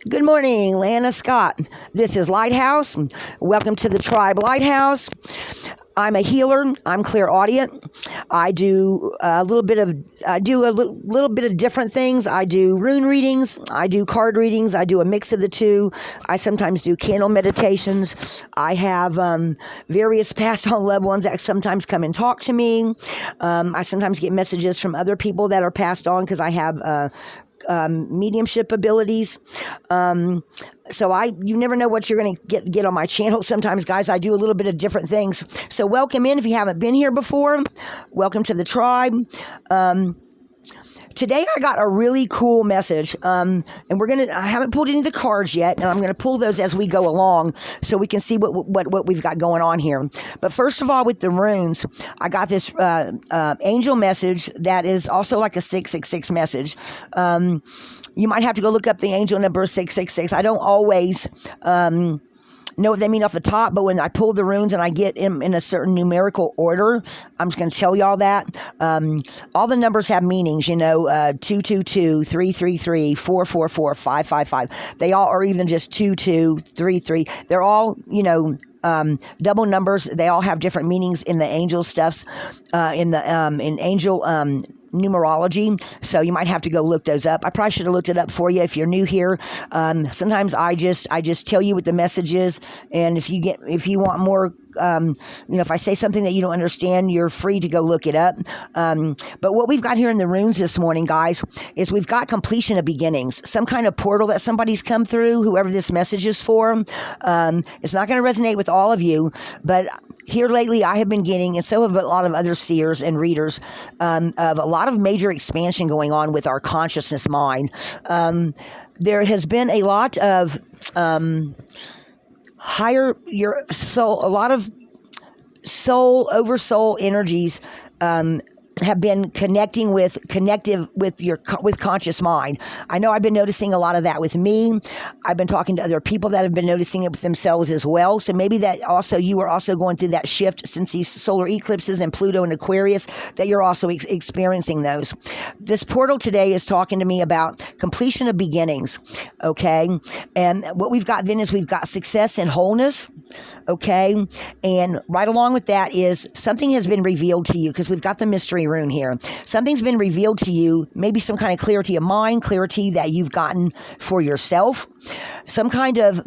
Good morning, Lana Scott. This is Lighthouse. Welcome to the Tribe Lighthouse. I'm a healer. I'm clairaudient. I do a little bit of different things. I do rune readings. I do card readings. I do a mix of the two. I sometimes do candle meditations. I have various passed on loved ones that sometimes come and talk to me. I sometimes get messages from other people that are passed on because I have mediumship abilities. So you never know what you're going to get on my channel. Sometimes, guys, I do a little bit of different things. So welcome in if you haven't been here before. Welcome to the tribe. Today I got a really cool message, and I haven't pulled any of the cards yet, and I'm going to pull those as we go along so we can see what we've got going on here. But first of all, with the runes, I got this angel message that is also like a 666 message. You might have to go look up the angel number 666. I don't always know what they mean off the top, but when I pull the runes and I get in a certain numerical order, I'm just going to tell y'all that. All the numbers have meanings, 222, 333, 444, 555. They all are even just 2233. They're all, double numbers. They all have different meanings in the angel stuffs, in angel numerology, so you might have to go look those up. I probably should have looked it up for you if you're new here. Sometimes I just tell you what the message is, and if you want more, if I say something that you don't understand, you're free to go look it up. But what we've got here in the runes this morning, guys, is we've got completion of beginnings, some kind of portal that somebody's come through, whoever this message is for. It's not going to resonate with all of you, but here lately I have been getting, and so have a lot of other seers and readers, of a lot of major expansion going on with our consciousness mind. There has been a lot of your soul, a lot of oversoul energies have been connective with conscious mind. I know I've been noticing a lot of that with me. I've been talking to other people that have been noticing it with themselves as well. So maybe that also you are also going through that shift since these solar eclipses and Pluto and Aquarius, that you're also experiencing those. This portal today is talking to me about completion of beginnings. Okay. And what we've got then is we've got success and wholeness. Okay. And right along with that is something has been revealed to you, because we've got the mystery rune here. Something's been revealed to you, maybe some kind of clarity of mind, clarity that you've gotten for yourself, some kind of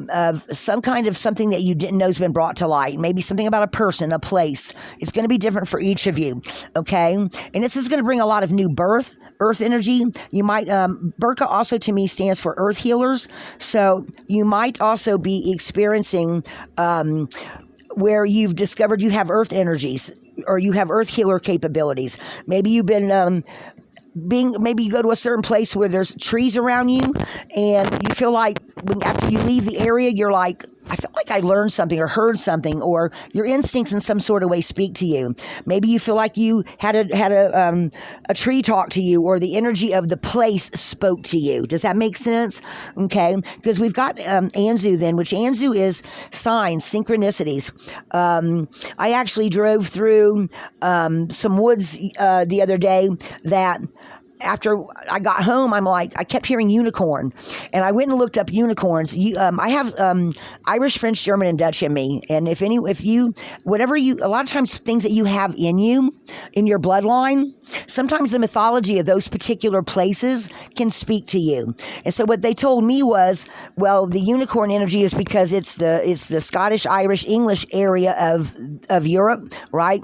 something that you didn't know has been brought to light, maybe something about a person, a place. It's going to be different for each of you, okay? And this is going to bring a lot of new birth, earth energy. You might, Burka also to me stands for earth healers, so you might also be experiencing where you've discovered you have earth energies, or you have earth healer capabilities. Maybe you've been maybe you go to a certain place where there's trees around you, and you feel like after you leave the area, you're like, I feel like I learned something or heard something, or your instincts in some sort of way speak to you. Maybe you feel like you had a tree talk to you, or the energy of the place spoke to you. Does that make sense? Okay, because we've got Anzu then, which Anzu is signs, synchronicities. I actually drove through some woods the other day that, after I got home, I kept hearing unicorn, and I went and looked up unicorns. I have Irish, French, German, and Dutch in me, and a lot of times things that you have in you, in your bloodline, sometimes the mythology of those particular places can speak to you. And so what they told me was, well, the unicorn energy is because it's the Scottish, Irish, English area of Europe, right?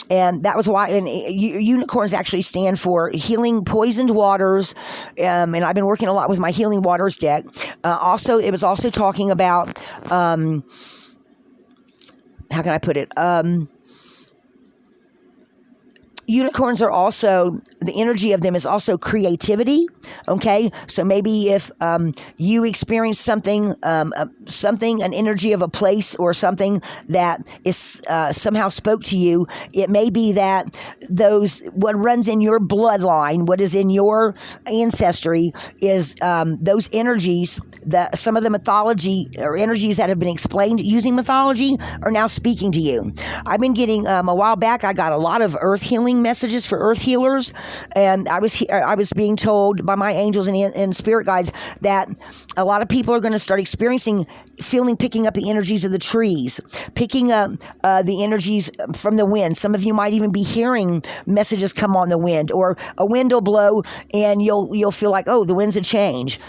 And that was why. And unicorns actually stand for healing poisoned waters, and I've been working a lot with my healing waters deck. Also, it was also talking about, how can I put it? Unicorns are also, the energy of them is also creativity, okay? So maybe if you experience something, an energy of a place or something that is somehow spoke to you, it may be that what runs in your bloodline, what is in your ancestry is those energies, some of the mythology or energies that have been explained using mythology are now speaking to you. I've been getting, a while back, I got a lot of earth healing receiving messages for earth healers, and I was being told by my angels and spirit guides that a lot of people are going to start picking up the energies of the trees, picking up the energies from the wind. Some of you might even be hearing messages come on the wind, or a wind will blow and you'll feel like, oh, the wind's a change,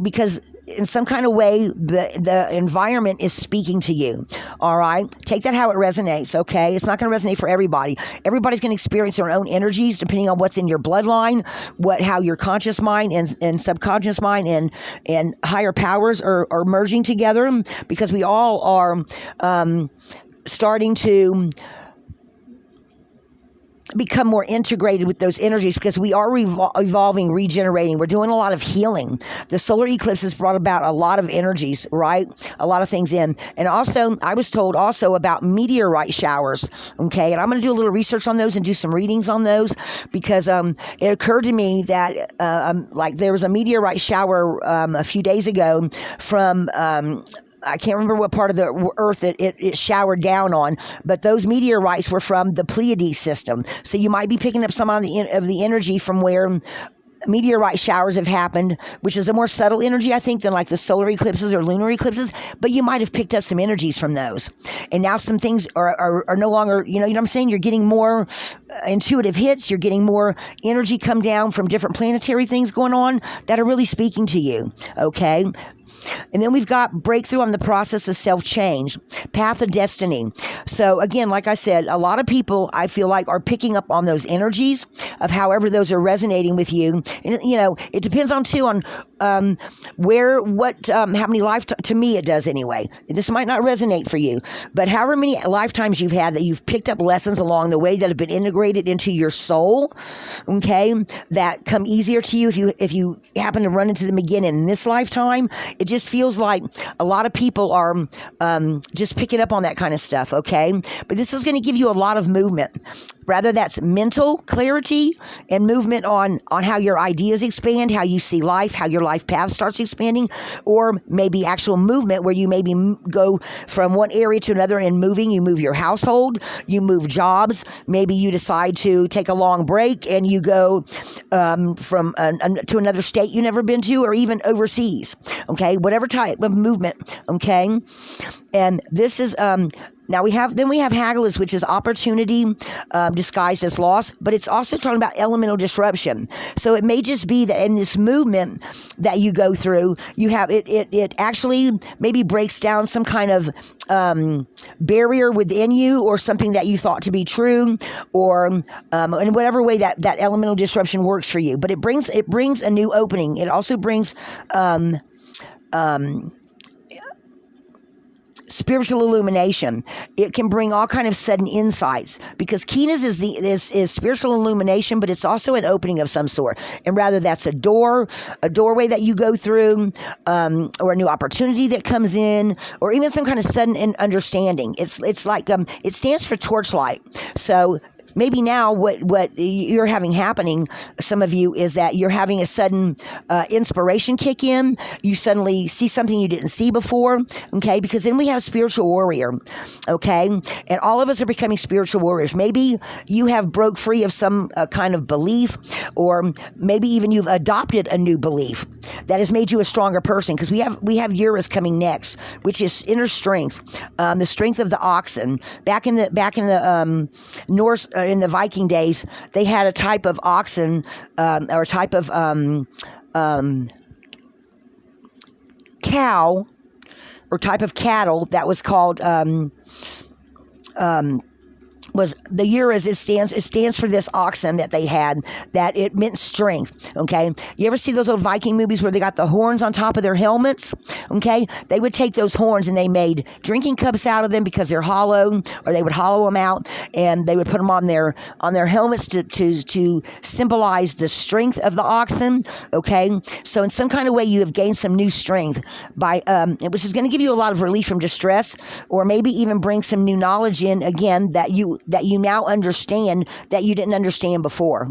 because in some kind of way the environment is speaking to you. All right, take that how it resonates. Okay, it's not going to resonate for everybody. Everybody's going to experience their own energies depending on what's in your bloodline, how your conscious mind and subconscious mind and higher powers are merging together, because we all are starting to become more integrated with those energies, because we are evolving, regenerating. We're doing a lot of healing. The solar eclipse has brought about a lot of energies, right? A lot of things in. And also, I was told also about meteorite showers, okay? And I'm going to do a little research on those and do some readings on those, because it occurred to me that there was a meteorite shower a few days ago from I can't remember what part of the earth it showered down on, but those meteorites were from the Pleiades system. So you might be picking up some of the energy from where meteorite showers have happened, which is a more subtle energy, I think, than like the solar eclipses or lunar eclipses, but you might have picked up some energies from those. And now some things are no longer, you know what I'm saying? You're getting more intuitive hits. You're getting more energy come down from different planetary things going on that are really speaking to you, okay? And then we've got breakthrough on the process of self-change, path of destiny. So again, like I said, a lot of people, I feel like, are picking up on those energies of however those are resonating with you. And, it depends on how many lifetimes, to me it does anyway. This might not resonate for you, but however many lifetimes you've had that you've picked up lessons along the way that have been integrated into your soul, okay, that come easier to you if you happen to run into them again in this lifetime. It just feels like a lot of people are just picking up on that kind of stuff, okay? But this is going to give you a lot of movement. Rather, that's mental clarity and movement on how your ideas expand, how you see life, how your life path starts expanding, or maybe actual movement where you maybe go from one area to another and moving. You move your household, you move jobs, maybe you decide to take a long break and you go to another state you've never been to, or even overseas, okay? Whatever type of movement, okay? And this is... Now we have Haggus, which is opportunity disguised as loss, but it's also talking about elemental disruption. So it may just be that in this movement that you go through, you have it actually maybe breaks down some kind of barrier within you, or something that you thought to be true, or in whatever way that elemental disruption works for you. But it brings a new opening. It also brings spiritual illumination. It can bring all kind of sudden insights, because keenness is spiritual illumination, but it's also an opening of some sort. And rather that's a doorway that you go through, or a new opportunity that comes in, or even some kind of sudden understanding. It's like it stands for torchlight. So maybe now what you're having happening, some of you, is that you're having a sudden inspiration kick in. You suddenly see something you didn't see before, okay? Because then we have spiritual warrior, okay? And all of us are becoming spiritual warriors. Maybe you have broke free of some kind of belief, or maybe even you've adopted a new belief that has made you a stronger person, because we have Uranus coming next, which is inner strength, the strength of the oxen. Back in the Norse, in the Viking days, they had a type of oxen, or a type of cow, or type of cattle that was called was the Uranus. It stands for this oxen that they had, that it meant strength, okay? You ever see those old Viking movies where they got the horns on top of their helmets, okay? They would take those horns and they made drinking cups out of them because they're hollow, or they would hollow them out, and they would put them on their helmets to symbolize the strength of the oxen, okay? So in some kind of way you have gained some new strength by which is going to give you a lot of relief from distress, or maybe even bring some new knowledge in again that you that you now understand that you didn't understand before.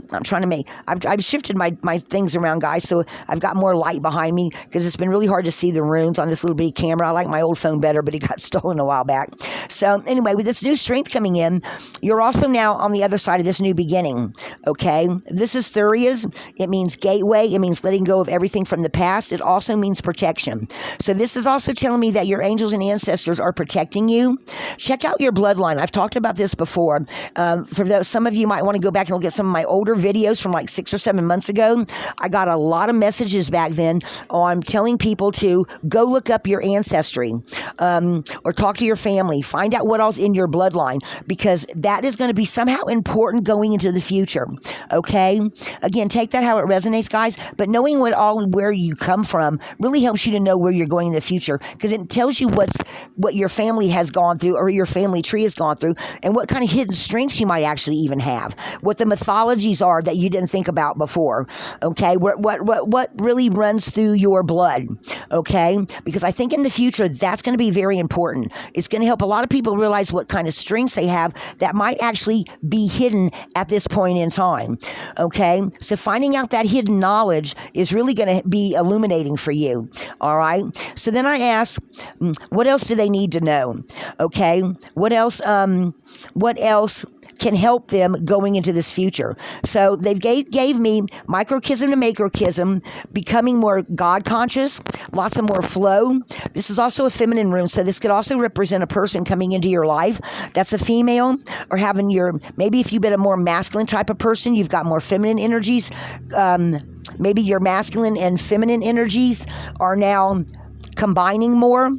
I've shifted my things around, guys, so I've got more light behind me because it's been really hard to see the runes on this little bitty camera. I like my old phone better, but it got stolen a while back. So anyway, with this new strength coming in, you're also now on the other side of this new beginning, okay? This is Thurias. It means gateway. It means letting go of everything from the past. It also means protection. So this is also telling me that your angels and ancestors are protecting you. Check out your bloodline. I've talked about this before. For those, some of you might want to go back and look at some of my older videos from like 6 or 7 months ago. I got a lot of messages back then on telling people to go look up your ancestry, or talk to your family, find out what all's in your bloodline, because that is going to be somehow important going into the future. Okay? Again, take that how it resonates, guys, but knowing where you come from really helps you to know where you're going in the future, because it tells you what your family has gone through, or your family tree has gone through, and what kind of hidden strengths you might actually even have, what the mythologies are that you didn't think about before. Okay? What really runs through your blood. Okay? Because I think in the future, that's going to be very important. It's going to help a lot of people realize what kind of strengths they have that might actually be hidden at this point in time. Okay? So finding out that hidden knowledge is really going to be illuminating for you. All right? So then I ask, what else do they need to know? Okay? What else can help them going into this future? So they gave me microchism to macrochism, becoming more God conscious, lots of more flow. This is also a feminine rune, so this could also represent a person coming into your life that's a female, or having maybe if you've been a more masculine type of person, you've got more feminine energies. Maybe your masculine and feminine energies are now combining more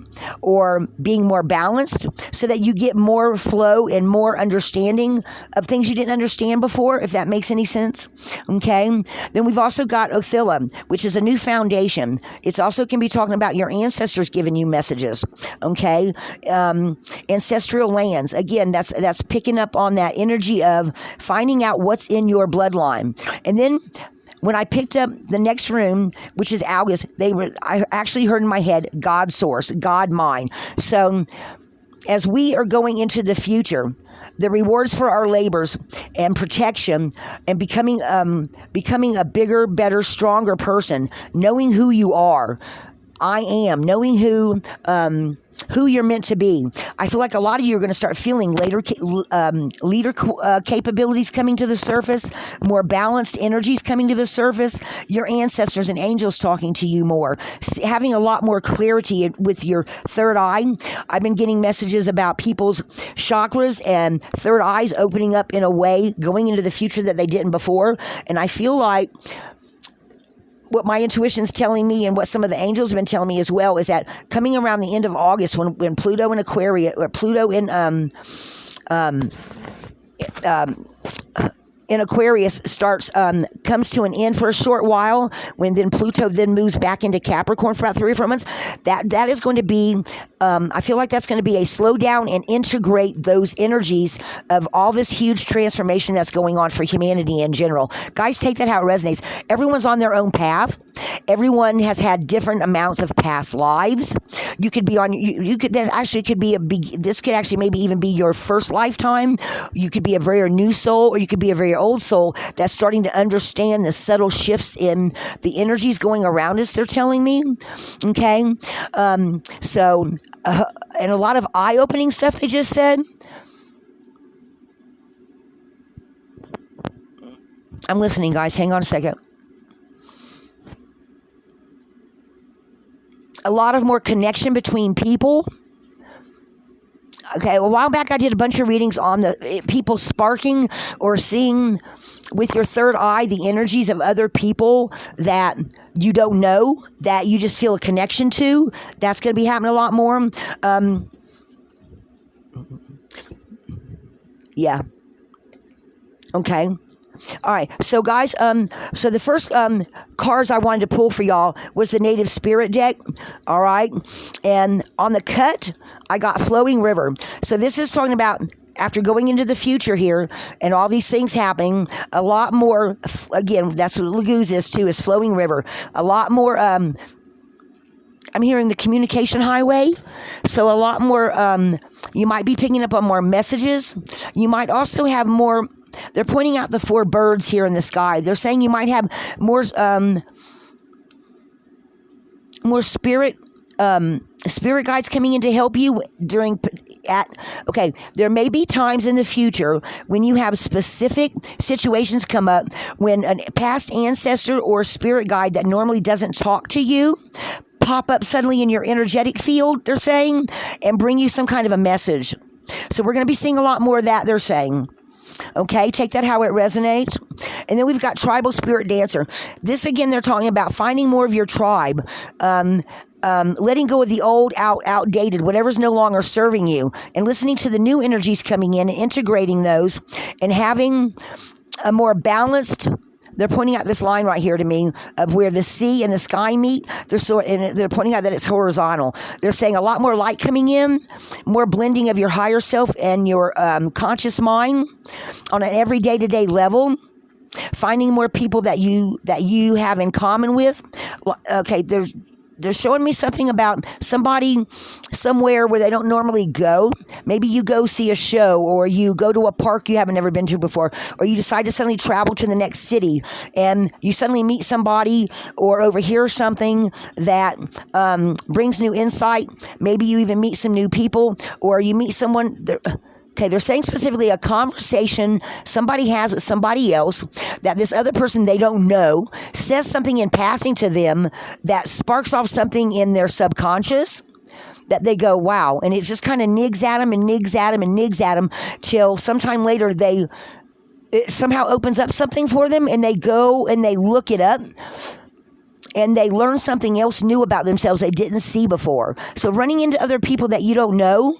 or being more balanced, so that you get more flow and more understanding of things you didn't understand before, if that makes any sense. Okay? Then we've also got Othilla, which is a new foundation. It's also can be talking about your ancestors giving you messages. Okay? Ancestral lands. Again, that's picking up on that energy of finding out what's in your bloodline. And then when I picked up the next room, which is Haggus, I actually heard in my head, God source, God mind. So as we are going into the future, the rewards for our labors and protection and becoming a bigger, better, stronger person, knowing who you are, I am, knowing who you're meant to be. I feel like a lot of you are going to start feeling leader capabilities coming to the surface, more balanced energies coming to the surface, your ancestors and angels talking to you more, having a lot more clarity with your third eye. I've been getting messages about people's chakras and third eyes opening up in a way going into the future that they didn't before. And I feel like what my intuition's telling me, and what some of the angels have been telling me as well, is that coming around the end of August, when Pluto in Aquarius, or Pluto in Aquarius comes to an end for a short while, when then Pluto then moves back into Capricorn for about 3 or 4 months, that is going to be, I feel like that's going to be a slow down and integrate those energies of all this huge transformation that's going on for humanity in general. Guys, take that how it resonates. Everyone's on their own path. Everyone has had different amounts of past lives. You could be on, this could actually maybe even be your first lifetime. You could be a very new soul, or you could be a very old soul that's starting to understand the subtle shifts in the energies going around us, they're telling me. Okay? And a lot of eye-opening stuff they just said. I'm listening, guys. Hang on a second. A lot of more connection between people. Okay, a while back I did a bunch of readings on the people sparking or seeing with your third eye the energies of other people that you don't know, that you just feel a connection to. That's going to be happening a lot more. Yeah. Okay. All right, so guys, so the first cards I wanted to pull for y'all was the Native Spirit deck, all right? And on the cut, I got Flowing River. So this is talking about after going into the future here and all these things happening, a lot more, again, that's what Lagoon is too, is Flowing River. A lot more I'm hearing the communication highway. So a lot more, you might be picking up on more messages. You might also have more, they're pointing out the 4 birds here in the sky. They're saying you might have more spirit guides coming in to help you there may be times in the future when you have specific situations come up when a past ancestor or spirit guide that normally doesn't talk to you pop up suddenly in your energetic field, they're saying, and bring you some kind of a message. So we're going to be seeing a lot more of that, they're saying. Okay, take that how it resonates. And then we've got tribal spirit dancer. This, again, they're talking about finding more of your tribe. Letting go of the old, outdated, whatever's no longer serving you, and listening to the new energies coming in and integrating those and having a more balanced. They're pointing out this line right here to me of where the sea and the sky meet. They're pointing out that it's horizontal. They're saying a lot more light coming in, more blending of your higher self and your conscious mind on an every day-to-day level. Finding more people that you have in common with. Okay, they're showing me something about somebody somewhere where they don't normally go. Maybe you go see a show, or you go to a park you haven't ever been to before, or you decide to suddenly travel to the next city and you suddenly meet somebody or overhear something that brings new insight. Maybe you even meet some new people, or you meet someone. Okay, they're saying specifically a conversation somebody has with somebody else that this other person they don't know says something in passing to them that sparks off something in their subconscious that they go, wow. And it just kind of nigs at them and nigs at them and nigs at them till sometime later it somehow opens up something for them, and they go and they look it up. And they learn something else new about themselves they didn't see before. So running into other people that you don't know,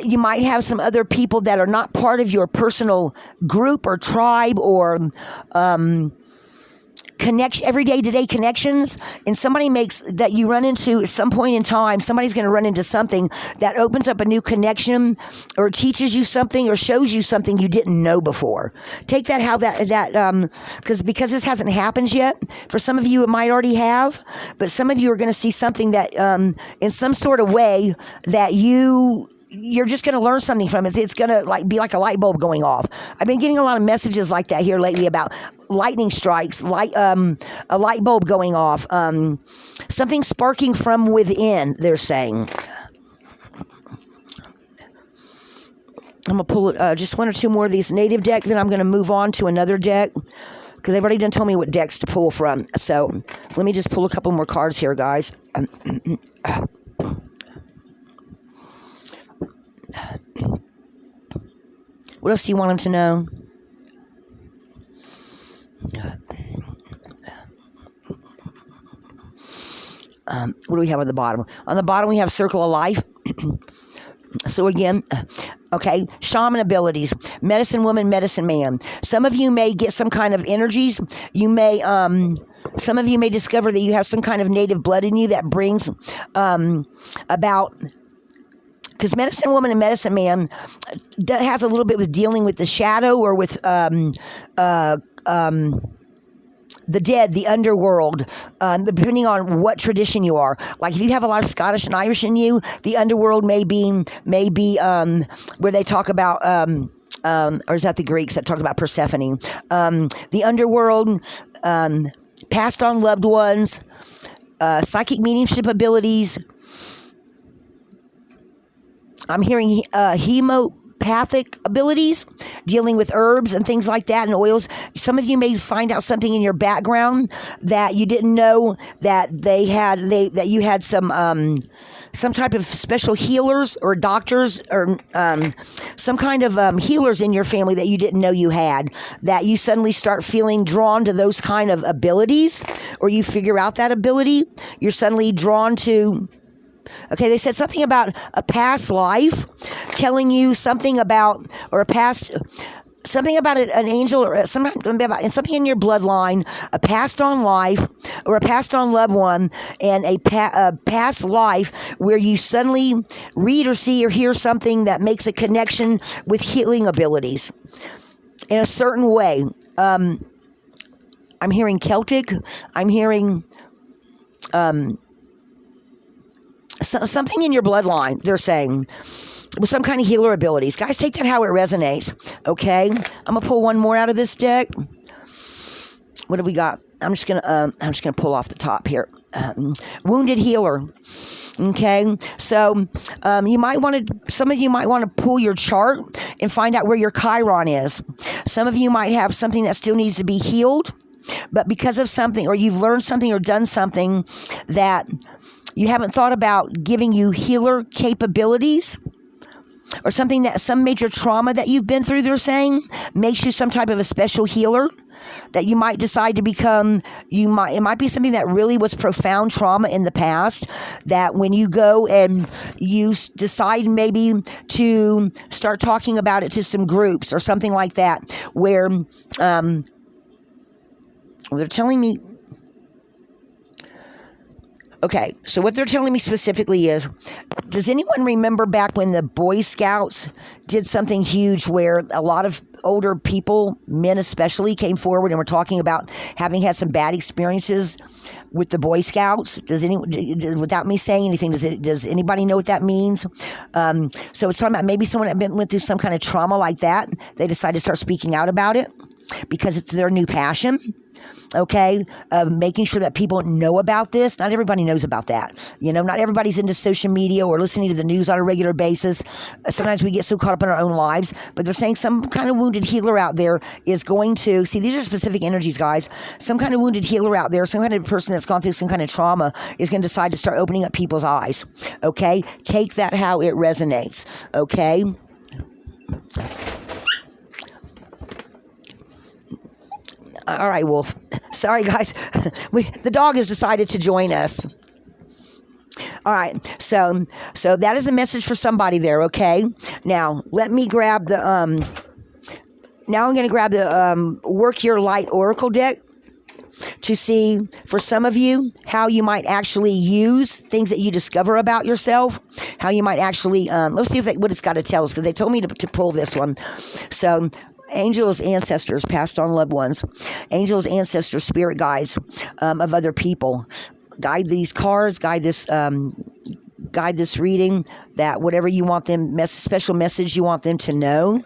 you might have some other people that are not part of your personal group or tribe or everyday to day connections, and somebody makes that you run into at some point in time. Somebody's going to run into something that opens up a new connection, or teaches you something, or shows you something you didn't know before. Take that how that because this hasn't happened yet. For some of you, it might already have, but some of you are going to see something that in some sort of way that you're just going to learn something from it. It's going to be like a light bulb going off. I've been getting a lot of messages like that here lately about lightning strikes, a light bulb going off, something sparking from within, they're saying. I'm going to pull just 1 or 2 more of these native deck, then I'm going to move on to another deck because they've already done told me what decks to pull from. So let me just pull a couple more cards here, guys. What else do you want them to know? What do we have on the bottom? On the bottom, we have Circle of Life. So again, okay, shaman abilities, medicine woman, medicine man. Some of you may get some kind of energies. You may, some of you may discover that you have some kind of native blood in you that brings about. Because medicine woman and medicine man has a little bit with dealing with the shadow, or with the dead, the underworld, depending on what tradition you are. Like if you have a lot of Scottish and Irish in you, the underworld may be where they talk about, or is that the Greeks that talked about Persephone? The underworld, passed on loved ones, psychic mediumship abilities. I'm hearing hemopathic abilities, dealing with herbs and things like that, and oils. Some of you may find out something in your background that you didn't know that that you had some type of special healers or doctors, or some kind of healers in your family that you didn't know you had, that you suddenly start feeling drawn to those kind of abilities, or you figure out that ability. You're suddenly drawn to. Okay, they said something about a past life, telling you something about, or something about an angel, or something in your bloodline, a passed on life, or a passed on loved one, and a past life where you suddenly read or see or hear something that makes a connection with healing abilities in a certain way. I'm hearing Celtic. I'm hearing something in your bloodline, they're saying, with some kind of healer abilities. Guys, take that how it resonates, okay? I'm going to pull one more out of this deck. What have we got? I'm just gonna pull off the top here. Wounded healer. Okay, so some of you might want to pull your chart and find out where your Chiron is. Some of you might have something that still needs to be healed, but because of something, or you've learned something or done something that you haven't thought about giving you healer capabilities, or some major trauma that you've been through, they're saying, makes you some type of a special healer that you might decide to become. It might be something that really was profound trauma in the past, that when you go and you decide maybe to start talking about it to some groups or something like that, where they're telling me. Okay, so what they're telling me specifically is, does anyone remember back when the Boy Scouts did something huge where a lot of older people, men especially, came forward and were talking about having had some bad experiences with the Boy Scouts? Without me saying anything, does anybody know what that means? So it's talking about maybe someone that went through some kind of trauma like that. They decided to start speaking out about it because it's their new passion. Okay, making sure that people know about this. Not everybody knows about that. Not everybody's into social media or listening to the news on a regular basis. Sometimes we get so caught up in our own lives, but they're saying some kind of wounded healer out there is going to, see, these are specific energies, guys. Some kind of wounded healer out there, some kind of person that's gone through some kind of trauma is going to decide to start opening up people's eyes. Okay, take that how it resonates. Okay. All right, Wolf. Sorry, guys. The dog has decided to join us. All right. So that is a message for somebody there, okay? Now, let me grab the now I'm going to grab the Work Your Light Oracle deck to see, for some of you, how you might actually use things that you discover about yourself, how you might actually, let's see what it's got to tell us, because they told me to pull this one. So, angels, ancestors, past on loved ones, angels, ancestors, spirit guides of other people. Guide these cards, guide this reading, that whatever you want them, special message you want them to know.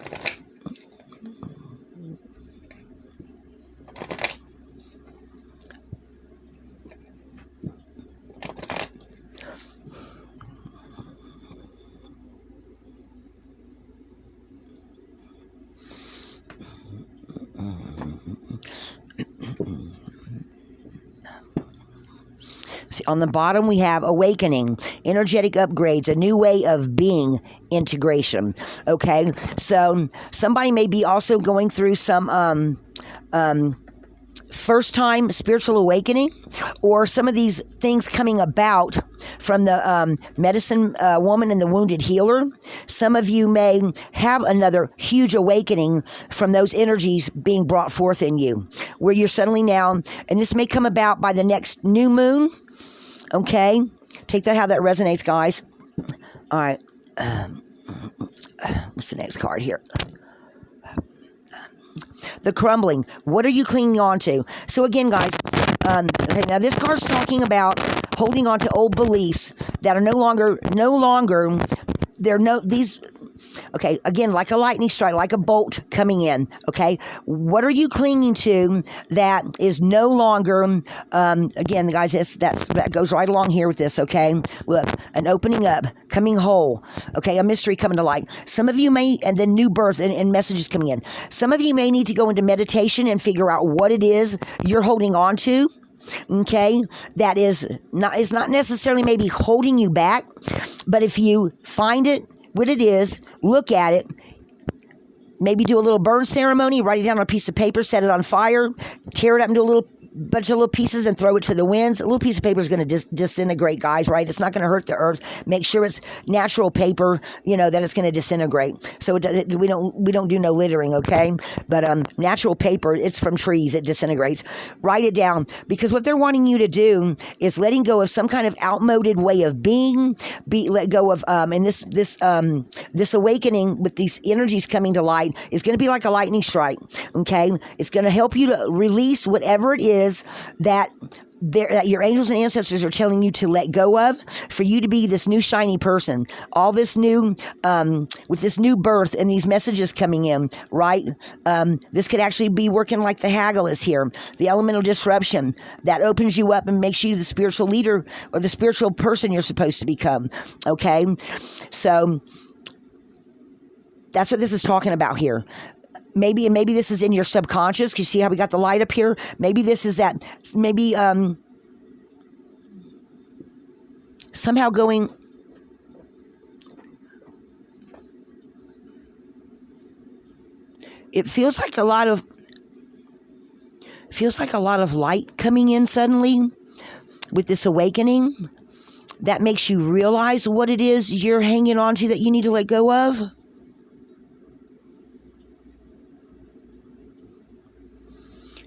See, on the bottom, we have awakening, energetic upgrades, a new way of being, integration. Okay, so somebody may be also going through some first-time spiritual awakening, or some of these things coming about from the medicine woman and the wounded healer. Some of you may have another huge awakening from those energies being brought forth in you, where you're suddenly now, and this may come about by the next new moon. Okay, take that how that resonates, guys. All right, what's the next card here? The crumbling. What are you clinging on to? So again, guys, okay, now this card's talking about holding on to old beliefs that are no longer. Okay, again, like a lightning strike, like a bolt coming in, okay? What are you clinging to that is no longer, again, guys, that goes right along here with this, okay? Look, an opening up, coming whole, okay? A mystery coming to light. Some of you may, and then new birth and messages coming in. Some of you may need to go into meditation and figure out what it is you're holding on to. Okay, that is not necessarily maybe holding you back, but if you find it, what it is, look at it, maybe do a little burn ceremony, write it down on a piece of paper, set it on fire, tear it up into a bunch of little pieces and throw it to the winds. A little piece of paper is going to disintegrate, guys, right? It's not going to hurt the earth. Make sure it's natural paper, that it's going to disintegrate. So we don't do no littering, okay? But natural paper, it's from trees, it disintegrates. Write it down, because what they're wanting you to do is letting go of some kind of outmoded way of being, let go of, and this awakening with these energies coming to light is going to be like a lightning strike, okay? It's going to help you to release whatever it is is that that your angels and ancestors are telling you to let go of, for you to be this new shiny person. All this new, with this new birth and these messages coming in, right? This could actually be working like the Haggle is here, the elemental disruption that opens you up and makes you the spiritual leader or the spiritual person you're supposed to become. Okay, so that's what this is talking about here. Maybe this is in your subconscious, because you see how we got the light up here? Maybe this is that, maybe somehow going, it feels like a lot of light coming in suddenly with this awakening that makes you realize what it is you're hanging on to that you need to let go of.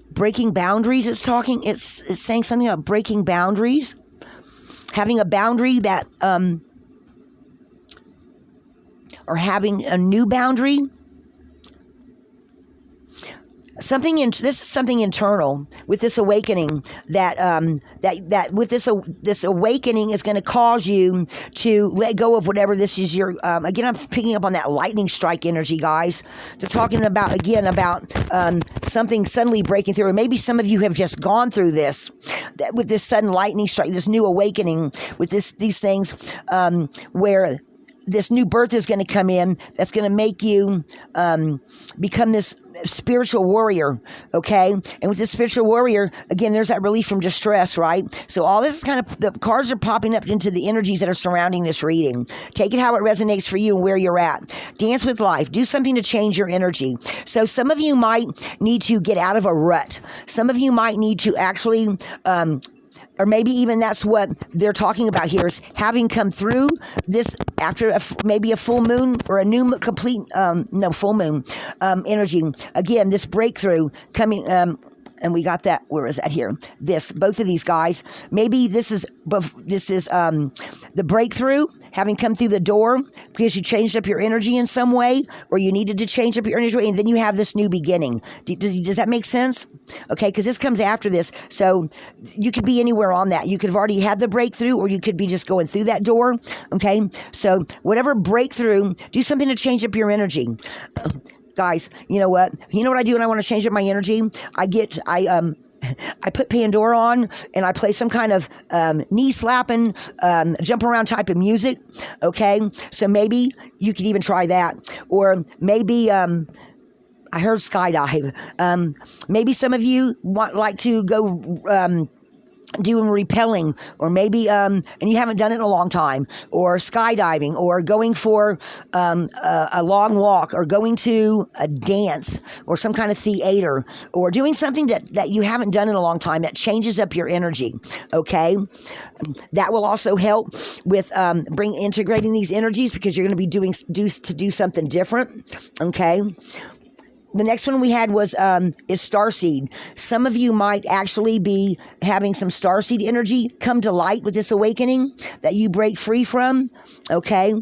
Breaking boundaries, it's saying something about breaking boundaries. Having a boundary that, or having a new boundary. This is something internal with this awakening that with this awakening is going to cause you to let go of whatever this is your, again, I'm picking up on that lightning strike energy, guys. They're talking about something suddenly breaking through. And maybe some of you have just gone through this, with this sudden lightning strike, this new awakening with these things, where this new birth is going to come in that's going to make you become this spiritual warrior, okay? And with this spiritual warrior, again, there's that relief from distress, right? So all this is kind of, the cards are popping up into the energies that are surrounding this reading. Take it how it resonates for you and where you're at. Dance with life. Do something to change your energy. So some of you might need to get out of a rut. Some of you might need to actually or maybe even that's what they're talking about here, is having come through this after maybe a full moon or a new full moon energy. Again, this breakthrough coming, and we got that. Where is that here? Both of these guys. Maybe this is the breakthrough, having come through the door because you changed up your energy in some way, or you needed to change up your energy, and then you have this new beginning. Does that make sense? Okay, because this comes after this. So you could be anywhere on that. You could have already had the breakthrough, or you could be just going through that door. Okay, so whatever breakthrough, do something to change up your energy. Guys, you know what? You know what I do when I want to change up my energy? I put Pandora on and I play some kind of knee slapping, jump around type of music. Okay, so maybe you could even try that, or maybe I heard skydive. Maybe some of you like to go doing rappelling, or maybe and you haven't done it in a long time, or skydiving, or going for a long walk, or going to a dance or some kind of theater, or doing something that you haven't done in a long time that changes up your energy. Okay, that will also help with integrating these energies, because you're going to be do something different. Okay. The next one we had was is Starseed. Some of you might actually be having some Starseed energy come to light with this awakening that you break free from. Okay,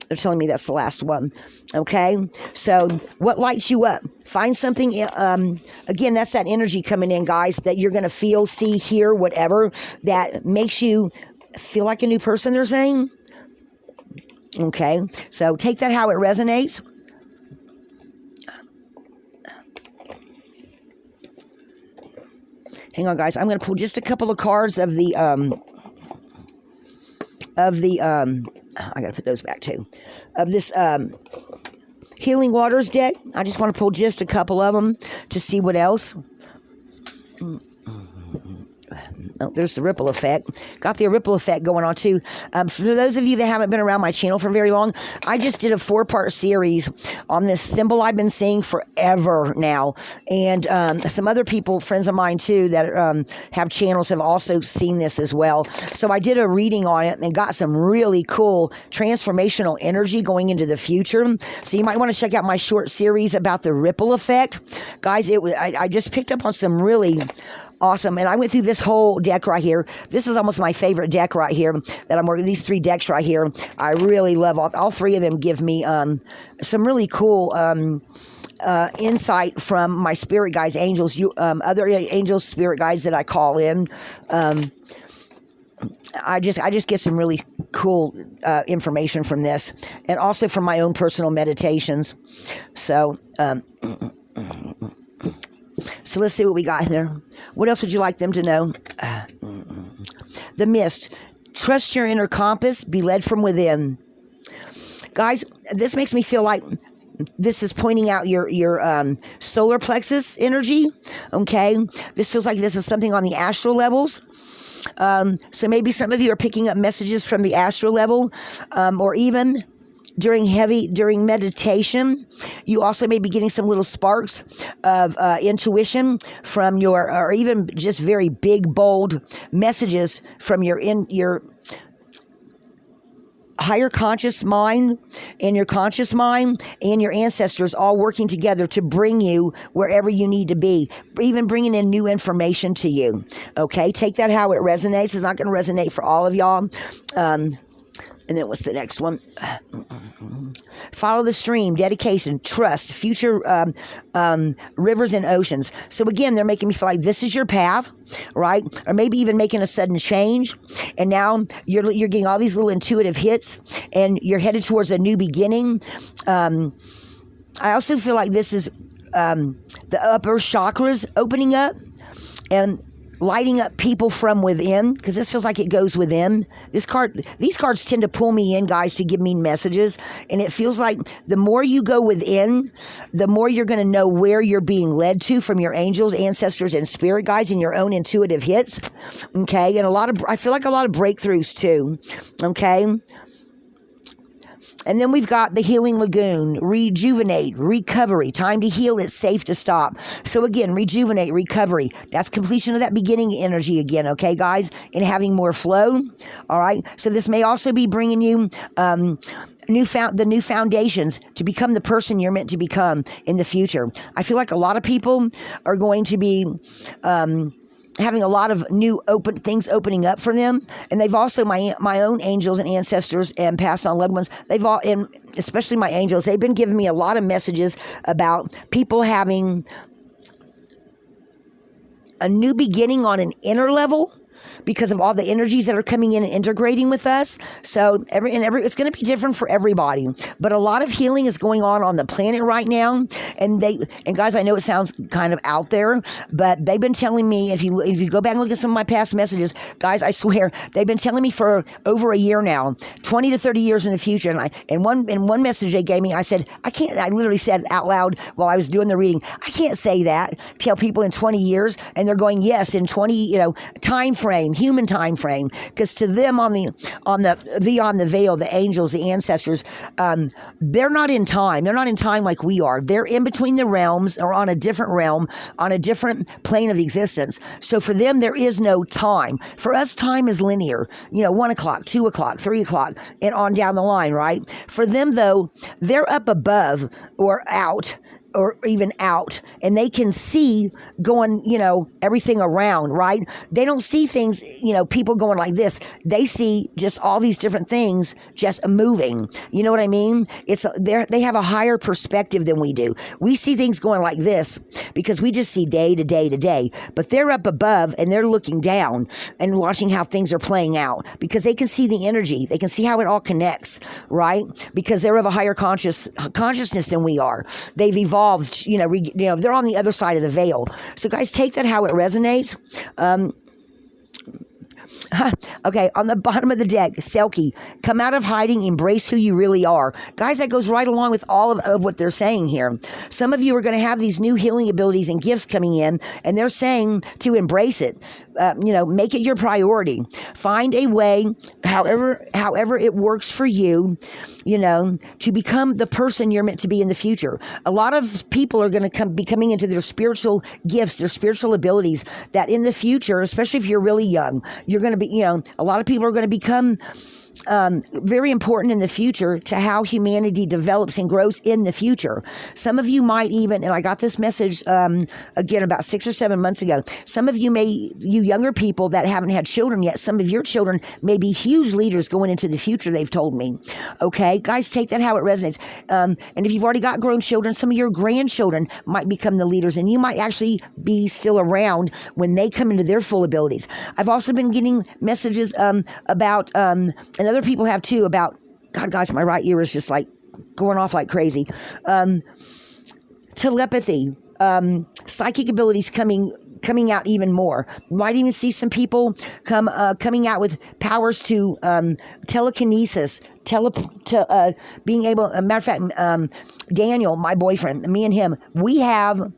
they're telling me that's the last one. Okay, so what lights you up? Find something. Again, that's that energy coming in, guys, that you're going to feel, see, hear, whatever that makes you feel like a new person. They're saying. Okay, so take that how it resonates. Hang on, guys. I'm going to pull just a couple of cards of the I got to put those back too. Of this Healing Waters deck. I just want to pull just a couple of them to see what else. Oh, there's the ripple effect. Got the ripple effect going on too. For those of you that haven't been around my channel for very long, I just did a 4-part series on this symbol I've been seeing forever now. And some other people, friends of mine too, that have channels have also seen this as well. So I did a reading on it and got some really cool transformational energy going into the future. So you might want to check out my short series about the ripple effect. Guys, I just picked up on some really awesome. And I went through this whole deck right here. This is almost my favorite deck right here that I'm working. These 3 decks right here, I really love. All 3 of them give me some really cool insight from my spirit guides, angels, other angels, spirit guides that I call in. I just get some really cool information from this, and also from my own personal meditations. So let's see what we got here. What else would you like them to know? The mist. Trust your inner compass. Be led from within. Guys, this makes me feel like this is pointing out your solar plexus energy. Okay, this feels like this is something on the astral levels. So maybe some of you are picking up messages from the astral level, or even during meditation, you also may be getting some little sparks of intuition from or even just very big, bold messages from your higher conscious mind and your conscious mind and your ancestors all working together to bring you wherever you need to be, even bringing in new information to you. Okay, take that how it resonates. It's not going to resonate for all of y'all. And then what's the next one? Follow the stream, dedication, trust, future rivers and oceans. So again, they're making me feel like this is your path, right? Or maybe even making a sudden change. And now you're getting all these little intuitive hits, and you're headed towards a new beginning. I also feel like this is the upper chakras opening up and lighting up people from within, because this feels like it goes within. These cards tend to pull me in, guys, to give me messages, and it feels like the more you go within, the more you're going to know where you're being led to from your angels, ancestors, and spirit guides, and your own intuitive hits. Okay, and I feel like a lot of breakthroughs too. Okay. And then we've got the healing lagoon, rejuvenate, recovery, time to heal, it's safe to stop. So again, rejuvenate, recovery, that's completion of that beginning energy again, okay, guys, and having more flow, all right? So this may also be bringing you the new foundations to become the person you're meant to become in the future. I feel like a lot of people are going to be having a lot of new things opening up for them, and they've also my own angels and ancestors and passed on loved ones. They've all, and especially my angels, they've been giving me a lot of messages about people having a new beginning on an inner level, because of all the energies that are coming in and integrating with us. So it's going to be different for everybody, but a lot of healing is going on the planet right now. And guys, I know it sounds kind of out there, but they've been telling me, if you go back and look at some of my past messages, guys, I swear they've been telling me for over a year now, 20 to 30 years in the future. And one message they gave me, I said, I literally said out loud while I was doing the reading, I can't say that, tell people in 20 years. And they're going, yes, in 20, time frame, human time frame, because to them on the beyond the veil, the angels, the ancestors, they're not in time like we are. They're in between the realms, or on a different realm, on a different plane of existence. So for them, there is no time. For us, time is linear, 1 o'clock, 2 o'clock, 3 o'clock, and on down the line, right? For them, though, they're up above or out, or even out, and they can see going, everything around, right? They don't see things, people going like this. They see just all these different things just moving. You know what I mean? They have a higher perspective than we do. We see things going like this because we just see day to day to day, but they're up above and they're looking down and watching how things are playing out, because they can see the energy. They can see how it all connects, right? Because they're of a higher consciousness than we are. They've evolved, they're on the other side of the veil. So guys, take that how it resonates. Okay, on the bottom of the deck, Selkie, come out of hiding, embrace who you really are. Guys, that goes right along with all of what they're saying here. Some of you are going to have these new healing abilities and gifts coming in, and they're saying to embrace it. Make it your priority. Find a way, however it works for you, to become the person you're meant to be in the future. A lot of people are going to be coming into their spiritual gifts, their spiritual abilities, that in the future, especially if you're really young, you're going to be, a lot of people are going to become very important in the future to how humanity develops and grows in the future. Some of you might even, and I got this message again about 6 or 7 months ago, some of you you younger people that haven't had children yet, some of your children may be huge leaders going into the future, they've told me. Okay, guys, take that how it resonates. And if you've already got grown children, some of your grandchildren might become the leaders, and you might actually be still around when they come into their full abilities. I've also been getting messages about, and other people have too, about, God, guys, my right ear is just like going off like crazy. Telepathy, psychic abilities coming out even more. Might even see some people coming out with powers to telekinesis, being able. A matter of fact, Daniel, my boyfriend, me and him, we have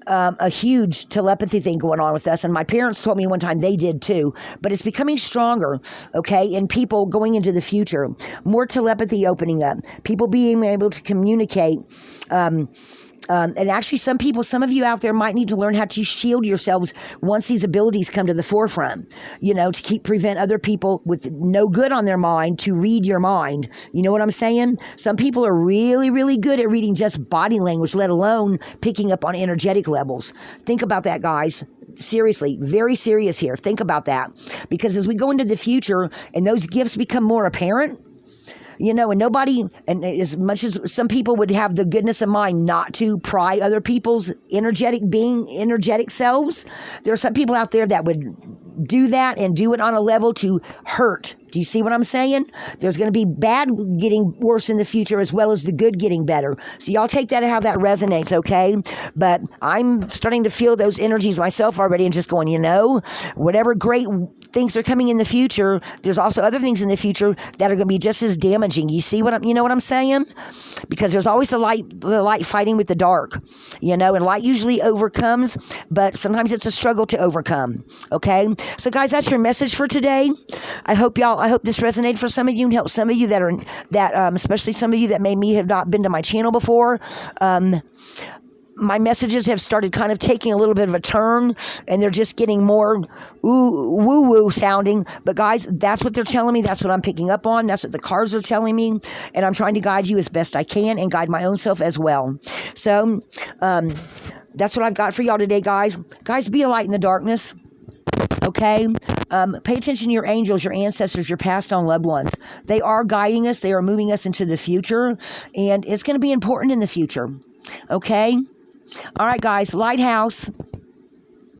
a huge telepathy thing going on with us, and my parents told me one time they did too, but it's becoming stronger, okay, in people going into the future. More telepathy opening up, people being able to communicate, and actually some of you out there might need to learn how to shield yourselves once these abilities come to the forefront, to prevent other people with no good on their mind to read your mind. You know what I'm saying? Some people are really, really good at reading just body language, let alone picking up on energetic levels. Think about that, guys. Seriously, very serious here. Think about that. Because as we go into the future and those gifts become more apparent, and as much as some people would have the goodness of mind not to pry other people's energetic selves, there are some people out there that would do that and do it on a level to hurt. Do you see what I'm saying? There's going to be bad getting worse in the future as well as the good getting better. So y'all take that how that resonates, okay? But I'm starting to feel those energies myself already and just going, whatever great things are coming in the future, there's also other things in the future that are going to be just as damaging. You know what I'm saying? Because there's always the light fighting with the dark, and light usually overcomes, but sometimes it's a struggle to overcome, okay? So guys, that's your message for today. I hope this resonated for some of you and helped some of you especially some of you that may have not been to my channel before. My messages have started kind of taking a little bit of a turn, and they're just getting more woo-woo sounding. But guys, that's what they're telling me. That's what I'm picking up on. That's what the cards are telling me. And I'm trying to guide you as best I can and guide my own self as well. So that's what I've got for y'all today, guys. Guys, be a light in the darkness. Okay? Pay attention to your angels, your ancestors, your passed on loved ones. They are guiding us. They are moving us into the future. And it's going to be important in the future. Okay? All right, guys. Lighthouse.